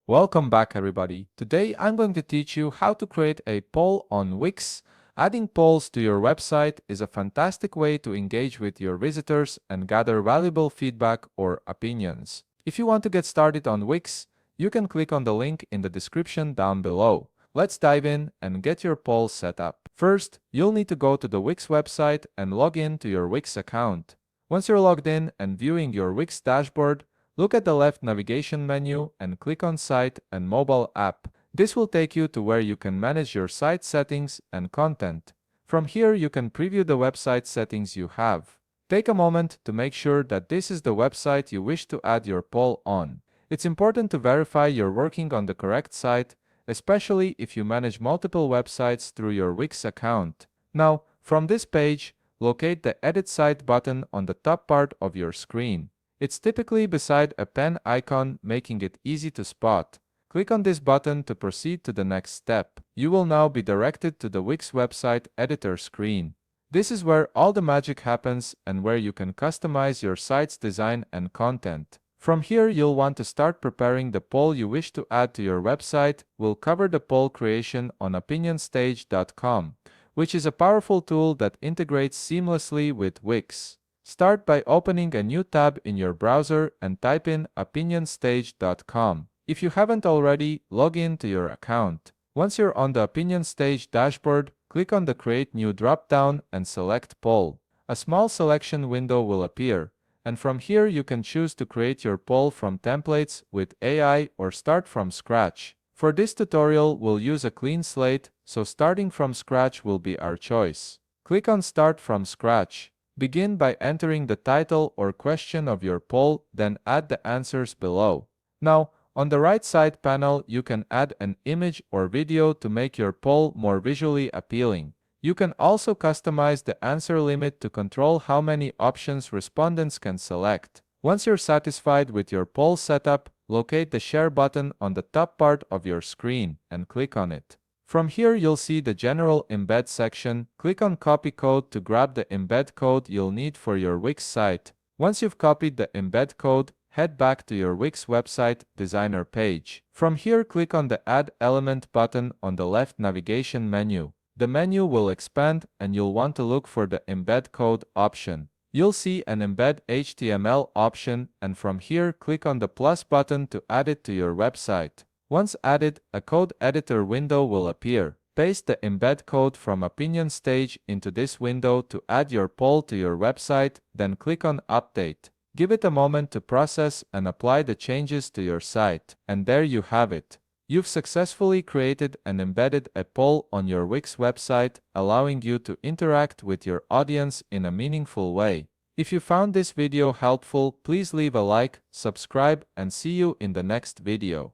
Welcome back everybody. Today I'm going to teach you how to create a poll on Wix. Adding polls to your website is a fantastic way to engage with your visitors and gather valuable feedback or opinions. If you want to get started on Wix, you can click on the link in the description down below. Let's dive in and get your poll set up. First, you'll need to go to the Wix website and log in to your Wix account. Once you're logged in and viewing your Wix dashboard, look at the left navigation menu and click on Site and Mobile App. This will take you to where you can manage your site settings and content. From here, you can preview the website settings you have. Take a moment to make sure that this is the website you wish to add your poll on. It's important to verify you're working on the correct site, especially if you manage multiple websites through your Wix account. Now, from this page, locate the Edit Site button on the top part of your screen. It's typically beside a pen icon, making it easy to spot. Click on this button to proceed to the next step. You will now be directed to the Wix website editor screen. This is where all the magic happens and where you can customize your site's design and content. From here, you'll want to start preparing the poll you wish to add to your website. We'll cover the poll creation on opinionstage.com, which is a powerful tool that integrates seamlessly with Wix. Start by opening a new tab in your browser and type in opinionstage.com. If you haven't already, log in to your account. Once you're on the OpinionStage dashboard, click on the Create New drop-down and select Poll. A small selection window will appear, and from here you can choose to create your poll from templates with AI or start from scratch. For this tutorial, we'll use a clean slate, so starting from scratch will be our choice. Click on Start from Scratch. Begin by entering the title or question of your poll, then add the answers below. Now, on the right side panel, you can add an image or video to make your poll more visually appealing. You can also customize the answer limit to control how many options respondents can select. Once you're satisfied with your poll setup, locate the Share button on the top part of your screen and click on it. From here, you'll see the General Embed section. Click on Copy Code to grab the embed code you'll need for your Wix site. Once you've copied the embed code, head back to your Wix website designer page. From here, click on the Add Element button on the left navigation menu. The menu will expand and you'll want to look for the Embed Code option. You'll see an Embed HTML option, and from here, click on the plus button to add it to your website. Once added, a code editor window will appear. Paste the embed code from OpinionStage into this window to add your poll to your website, then click on Update. Give it a moment to process and apply the changes to your site. And there you have it. You've successfully created and embedded a poll on your Wix website, allowing you to interact with your audience in a meaningful way. If you found this video helpful, please leave a like, subscribe, and see you in the next video.